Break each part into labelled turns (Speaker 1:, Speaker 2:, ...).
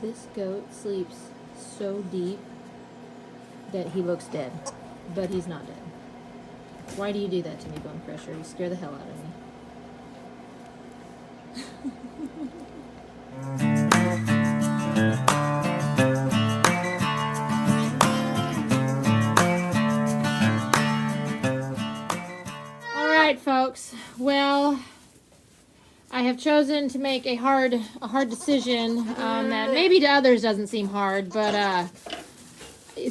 Speaker 1: This goat sleeps so deep that he looks dead, but he's not dead. Why do you do that to me, Bone Crusher? You scare the hell out of me. All right, folks. Well, I have chosen to make a hard decision that maybe to others doesn't seem hard, but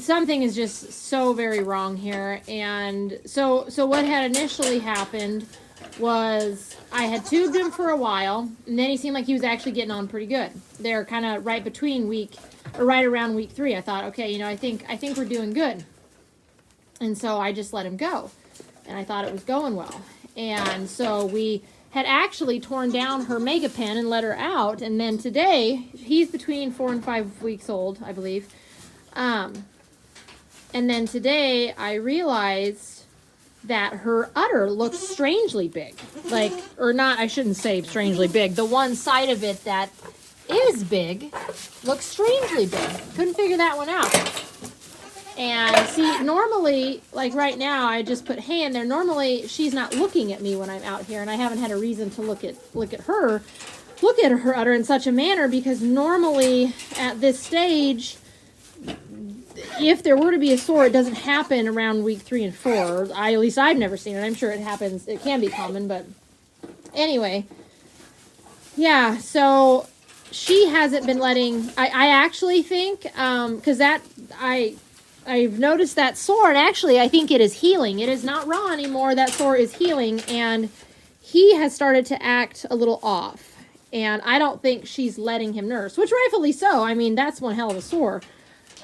Speaker 1: something is just so very wrong here. And so what had initially happened was I had tubed him for a while, and then he seemed like he was actually getting on pretty good. They're kind of right between right around week 3. I thought, okay, I think we're doing good. And so I just let him go, and I thought it was going well. And so we had actually torn down her mega pen and let her out. And then today, he's between 4 and 5 weeks old, I believe. And then today I realized that her udder looks strangely big. I shouldn't say strangely big. The one side of it that is big looks strangely big. Couldn't figure that one out. And see, normally, like right now, I just put hay in there. Normally, she's not looking at me when I'm out here, and I haven't had a reason to look at her udder in such a manner, because normally at this stage, if there were to be a sore, it doesn't happen around week 3 and 4. At least I've never seen it. I'm sure it happens. It can be common, but anyway, yeah. So she hasn't been letting. I actually think because I've noticed that sore, and actually I think it is healing. It is not raw anymore. That sore is healing, and he has started to act a little off. And I don't think she's letting him nurse, which rightfully so. I mean, that's one hell of a sore.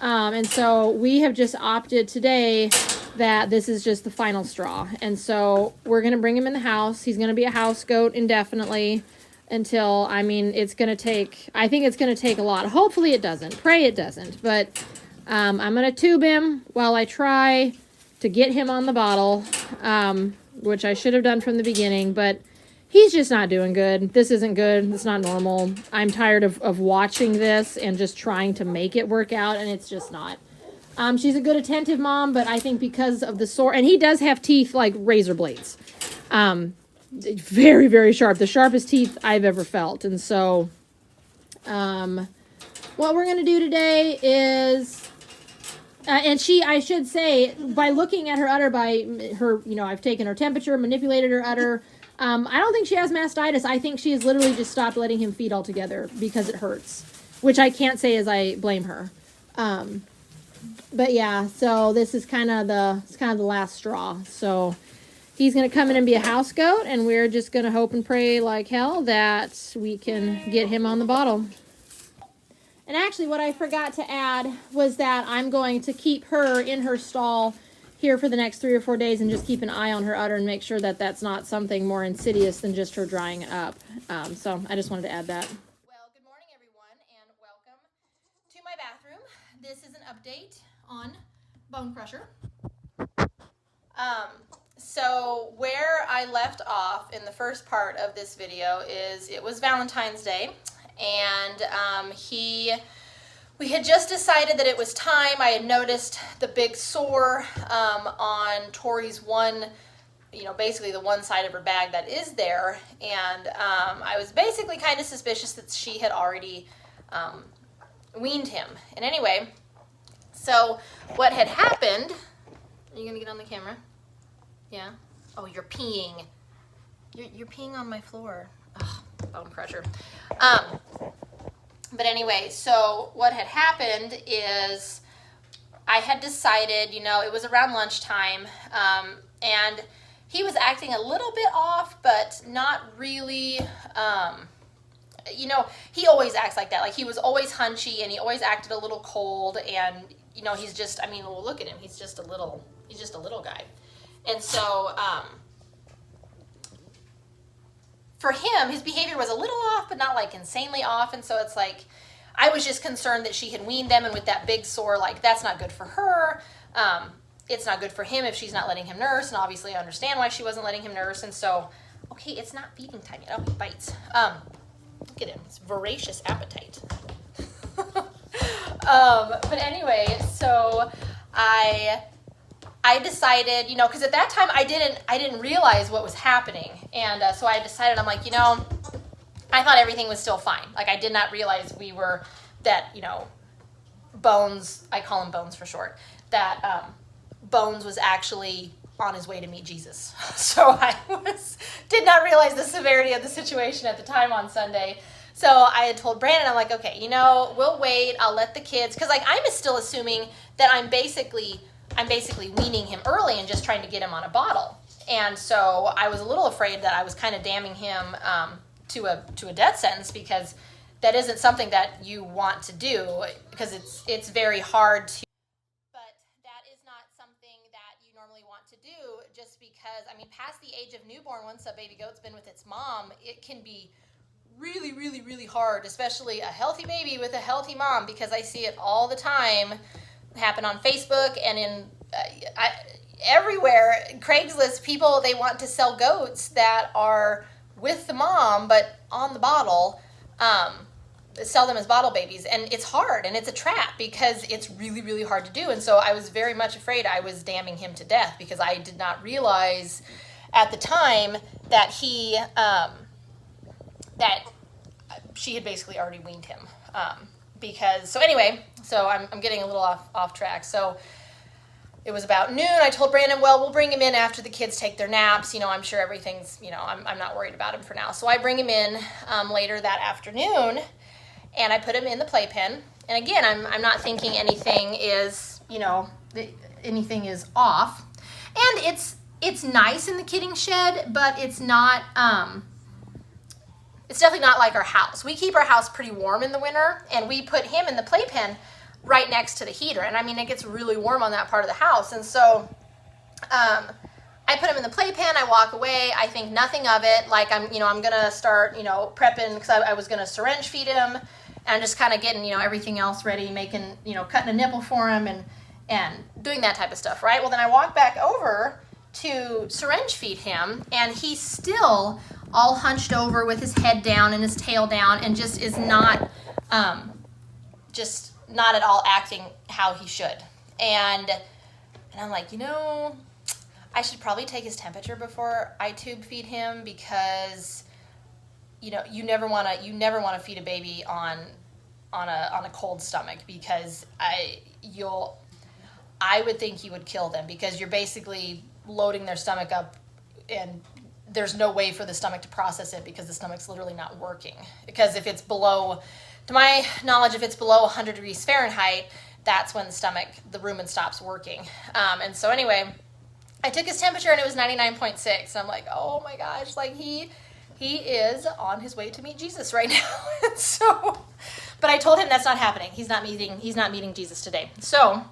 Speaker 1: And so we have just opted today that this is just the final straw. And so we're going to bring him in the house. He's going to be a house goat indefinitely until, I think it's going to take a lot. Hopefully it doesn't. Pray it doesn't. But I'm going to tube him while I try to get him on the bottle, which I should have done from the beginning, but he's just not doing good. This isn't good. It's not normal. I'm tired of watching this and just trying to make it work out, and it's just not. She's a good attentive mom, but I think because of the sore, and he does have teeth like razor blades. Very, very sharp. The sharpest teeth I've ever felt. And so what we're going to do today is... I should say, by looking at her udder, by her, I've taken her temperature, manipulated her udder. I don't think she has mastitis. I think she has literally just stopped letting him feed altogether because it hurts, which I can't say as I blame her. But yeah, so this is kind of the last straw. So he's going to come in and be a house goat, and we're just going to hope and pray like hell that we can get him on the bottle. And actually, what I forgot to add was that I'm going to keep her in her stall here for the next 3 or 4 days and just keep an eye on her udder and make sure that that's not something more insidious than just her drying up. So I just wanted to add that. Well, good morning, everyone, and welcome to my bathroom. This is an update on Bone Crusher. So where I left off in the first part of this video is it was Valentine's Day. And we had just decided that it was time. I had noticed the big sore on Tori's basically the one side of her bag that is there. And I was basically kind of suspicious that she had already weaned him. And anyway, so what had happened, are you going to get on the camera? Yeah? Oh, you're peeing. You're peeing on my floor. Ugh. Bone crusher. But anyway, so what had happened is I had decided, it was around lunchtime, and he was acting a little bit off, but not really, he always acts like that. Like, he was always hunchy, and he always acted a little cold, and, he's just, well, look at him. He's just a little guy. And so, for him, his behavior was a little off, but not like insanely off. And so it's like, I was just concerned that she had weaned them, and with that big sore, like, that's not good for her. It's not good for him if she's not letting him nurse. And obviously I understand why she wasn't letting him nurse. And so, okay, it's not feeding time yet. Oh, he bites. Look at him. It's voracious appetite.
Speaker 2: But anyway, so I decided, because at that time I didn't realize what was happening, and so I decided, I'm like, I thought everything was still fine. Like, I did not realize Bones, I call him Bones for short, that Bones was actually on his way to meet Jesus. So I did not realize the severity of the situation at the time on Sunday. So I had told Brandon, I'm like, okay, we'll wait. I'll let the kids, because like I'm still assuming that I'm basically weaning him early and just trying to get him on a bottle. And so I was a little afraid that I was kind of damning him to a death sentence, because that isn't something that you want to do, because it's very hard to. But that is not something that you normally want to do, just because, past the age of newborn, once a baby goat's been with its mom, it can be really, really, really hard, especially a healthy baby with a healthy mom, because I see it all the time happen on Facebook and in everywhere. Craigslist, people, they want to sell goats that are with the mom but on the bottle, sell them as bottle babies, and it's hard, and it's a trap, because it's really, really hard to do. And so I was very much afraid I was damning him to death, because I did not realize at the time that that she had basically already weaned him. So I'm getting a little off track. So it was about noon. I told Brandon, well, we'll bring him in after the kids take their naps. I'm sure everything's, I'm not worried about him for now. So I bring him in later that afternoon, and I put him in the playpen. And again, I'm not thinking anything is, anything is off. And it's nice in the kidding shed, but it's not, it's definitely not like our house. We keep our house pretty warm in the winter, and we put him in the playpen right next to the heater. And it gets really warm on that part of the house. And so I put him in the playpen. I walk away. I think nothing of it. Like, I'm going to start, prepping, because I was going to syringe feed him, and I'm just kind of getting, everything else ready, making, cutting a nipple for him and doing that type of stuff, right? Well, then I walk back over to syringe feed him, and he's still all hunched over with his head down and his tail down, and just is not not at all acting how he should. And I'm like, I should probably take his temperature before I tube feed him, because you never want to feed a baby on a cold stomach, because I would think you would kill them, because you're basically loading their stomach up, and there's no way for the stomach to process it, because the stomach's literally not working. Because if it's below, to my knowledge, if it's below 100 degrees Fahrenheit, that's when the rumen stops working. And so anyway, I took his temperature, and it was 99.6. And I'm like, oh my gosh, like he is on his way to meet Jesus right now. So, but I told him that's not happening. He's not meeting Jesus today. So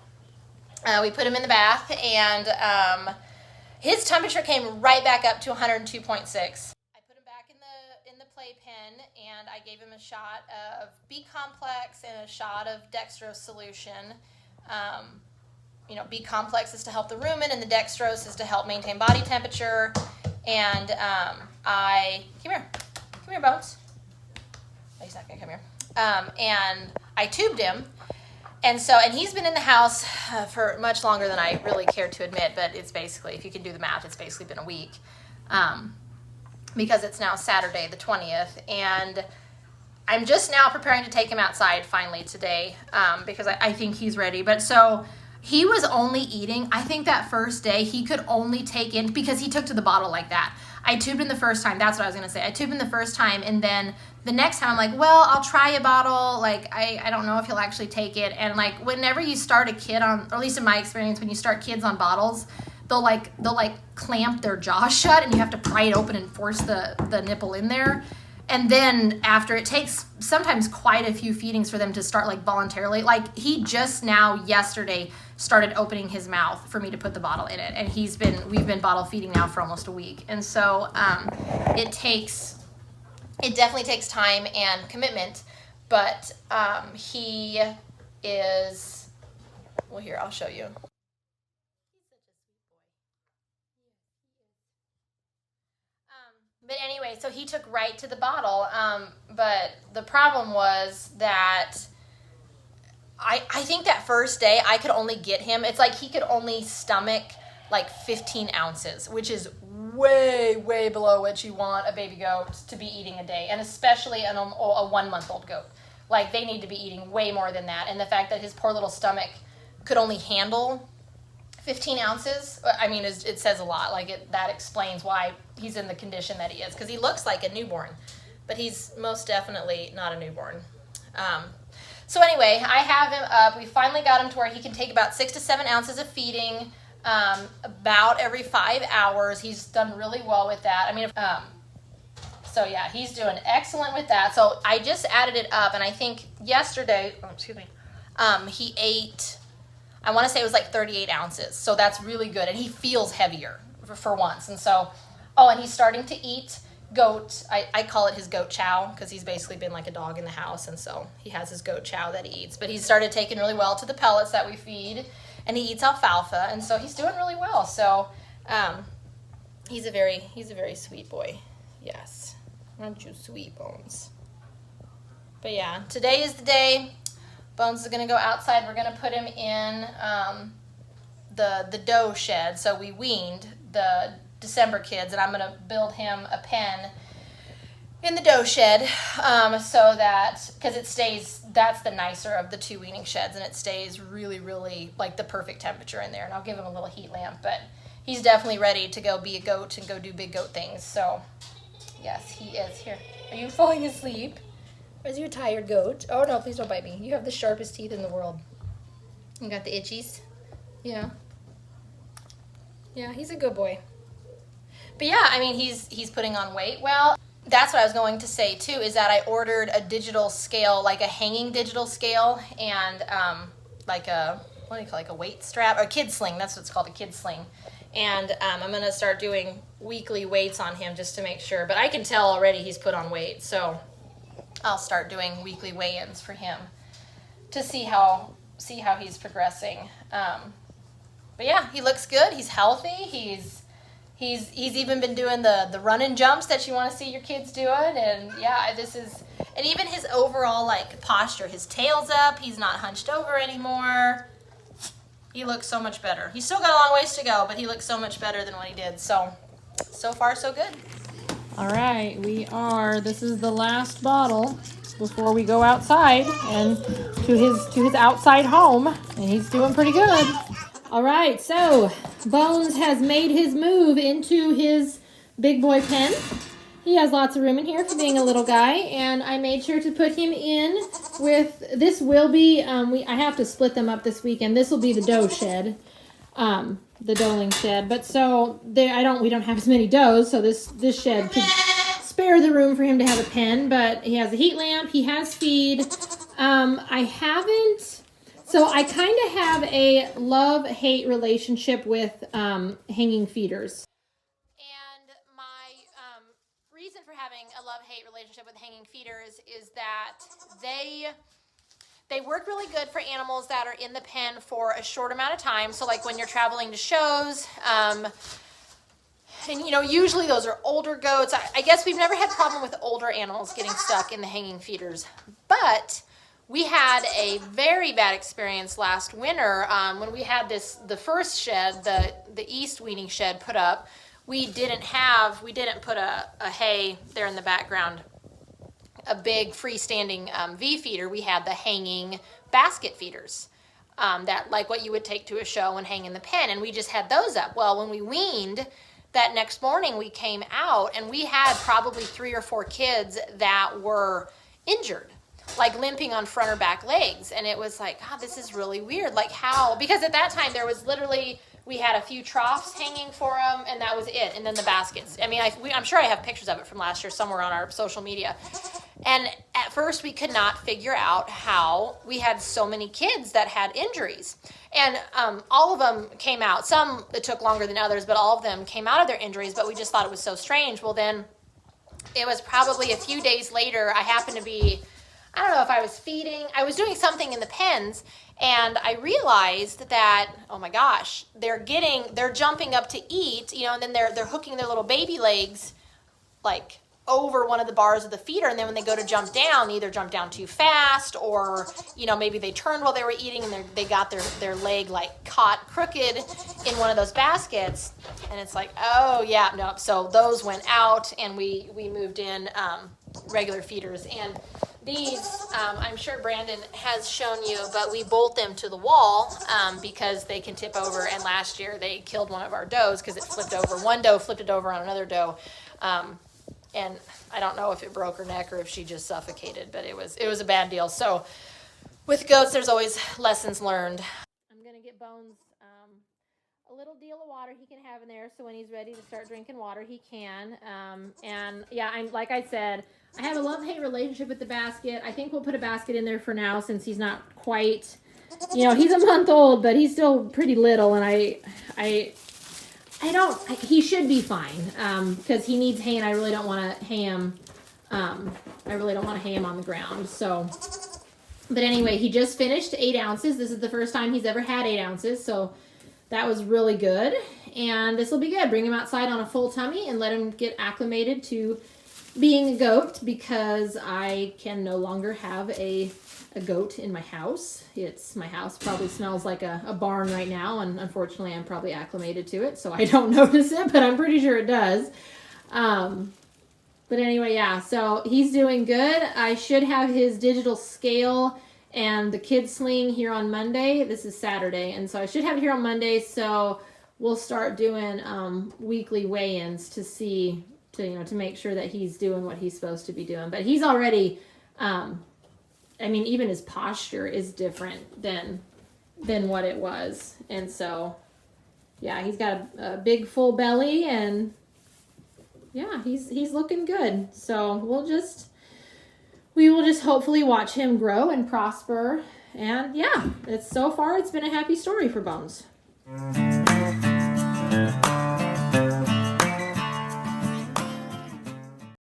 Speaker 2: we put him in the bath, and his temperature came right back up to 102.6. I put him back in the playpen, and I gave him a shot of B complex and a shot of dextrose solution. B complex is to help the rumen, and the dextrose is to help maintain body temperature. And come here, Bones. Oh, he's not gonna come here. And I tubed him. And he's been in the house for much longer than I really care to admit, but it's basically, if you can do the math, it's basically been a week, because it's now Saturday the 20th, and I'm just now preparing to take him outside finally today, because I think he's ready. But so he was only eating, I think that first day he could only take in, because he took to the bottle like that. I tubed him the first time. That's what I was going to say. I tubed him the first time, and then the next time I'm like, well, I'll try a bottle. Like, I don't know if he'll actually take it. And like, whenever you start a kid on, or at least in my experience, when you start kids on bottles, they'll clamp their jaw shut, and you have to pry it open and force the nipple in there. And then after, it takes sometimes quite a few feedings for them to start like voluntarily. Like, he just now yesterday started opening his mouth for me to put the bottle in it, and we've been bottle feeding now for almost a week. And so it definitely takes time and commitment, but he is, well, here, I'll show you. But anyway, so he took right to the bottle, but the problem was that I think that first day I could only get him, it's like he could only stomach like 15 ounces, which is way, way below what you want a baby goat to be eating a day, and especially a 1-month-old goat. Like, they need to be eating way more than that, and the fact that his poor little stomach could only handle 15 ounces, I mean, it says a lot. Like, that explains why he's in the condition that he is, because he looks like a newborn, but he's most definitely not a newborn. So anyway, I have him up. We finally got him to where he can take about 6 to 7 ounces of feeding about every 5 hours. He's done really well with that. I mean, so yeah, he's doing excellent with that. So I just added it up, and I think yesterday, he ate, I want to say it was like 38 ounces. So that's really good, and he feels heavier for once. And so, and he's starting to eat goat. I call it his goat chow, because he's basically been like a dog in the house, and so he has his goat chow that he eats. But he started taking really well to the pellets that we feed, and he eats alfalfa, and so he's doing really well. So he's a very sweet boy. Yes, aren't you sweet, Bones? But yeah, today is the day. Bones is gonna go outside. We're gonna put him in the doe shed. So we weaned the December kids, and I'm going to build him a pen in the doe shed, so that, because it stays, that's the nicer of the 2 weaning sheds, and it stays really, really like the perfect temperature in there. And I'll give him a little heat lamp, but he's definitely ready to go be a goat and go do big goat things. So yes, he is. Here, are you falling asleep? Or is you a tired goat? Oh no, please don't bite me. You have the sharpest teeth in the world. You got the itchies? Yeah, he's a good boy. But yeah, I mean, he's putting on weight. Well, that's what I was going to say too, is that I ordered a digital scale, like a hanging digital scale, and like a, what do you call it, like a weight strap, or a kid sling. That's what it's called, a kid sling. And I'm going to start doing weekly weights on him just to make sure. But I can tell already he's put on weight, so I'll start doing weekly weigh-ins for him to see how he's progressing. But yeah, he looks good. He's healthy. He's even been doing the running jumps that you want to see your kids doing, and yeah, and even his overall like posture, his tail's up, he's not hunched over anymore. He looks so much better. He's still got a long ways to go, but he looks so much better than what he did. So far so good.
Speaker 1: All right, this is the last bottle before we go outside and to his outside home, and he's doing pretty good. All right, so Bones has made his move into his big boy pen. He has lots of room in here for being a little guy, and I made sure to put him in with, this will be, I have to split them up this weekend. This will be the doe shed, the doeling shed, but so we don't have as many does, so this shed could spare the room for him to have a pen, but he has a heat lamp, he has feed. So I kind of have a love-hate relationship with hanging feeders.
Speaker 2: And my reason for having a love-hate relationship with hanging feeders is that they work really good for animals that are in the pen for a short amount of time. So like when you're traveling to shows, and usually those are older goats. I guess we've never had problem with older animals getting stuck in the hanging feeders, but we had a very bad experience last winter when we had the first shed, the east weaning shed put up. We didn't put a hay there in the background, a big freestanding V feeder. We had the hanging basket feeders that like what you would take to a show and hang in the pen, and we just had those up. Well, when we weaned, that next morning we came out and we had probably 3 or 4 kids that were injured, like limping on front or back legs. And it was like, God, this is really weird. Like how, because at that time there was literally, we had a few troughs hanging for them and that was it. And then the baskets. I mean, I'm sure I have pictures of it from last year somewhere on our social media. And at first we could not figure out how we had so many kids that had injuries. And all of them came out. Some, it took longer than others, but all of them came out of their injuries, but we just thought it was so strange. Well, then it was probably a few days later, I happened to be, I don't know if I was feeding, I was doing something in the pens, and I realized that, oh my gosh, they're jumping up to eat, and then they're hooking their little baby legs like over one of the bars of the feeder, and then when they go to jump down, they either jump down too fast, or maybe they turned while they were eating and they got their leg like caught crooked in one of those baskets, and it's like, oh yeah, no. So those went out, and we moved in regular feeders. And these, I'm sure Brandon has shown you, but we bolt them to the wall because they can tip over. And last year they killed one of our does because it flipped over. One doe flipped it over on another doe. And I don't know if it broke her neck or if she just suffocated, but it was a bad deal. So with goats, there's always lessons learned. I'm going to get Bones a little deal of water he can have in there, so when he's ready to start drinking water, he can. And yeah, like I said, I have a love-hate relationship with the basket. I think we'll put a basket in there for now since he's not quite, he's a month old, but he's still pretty little, and he should be fine because he needs hay, and I really don't want to hay him. I really don't want to hay him on the ground. So, but anyway, he just finished 8 ounces. This is the first time he's ever had 8 ounces, so that was really good. And this will be good. Bring him outside on a full tummy and let him get acclimated to being a goat, because I can no longer have a goat in my house. My house probably smells like a barn right now, and unfortunately I'm probably acclimated to it, so I don't notice it, but I'm pretty sure it does. But anyway, yeah, so he's doing good. I should have his digital scale and the kid sling here on Monday. This is Saturday, and so I should have it here on Monday, so we'll start doing weekly weigh-ins to see, to make sure that he's doing what he's supposed to be doing. But he's already, even his posture is different than what it was. And so, yeah, he's got a big full belly, and yeah, he's looking good. So we will just hopefully watch him grow and prosper. And yeah, so far it's been a happy story for Bones.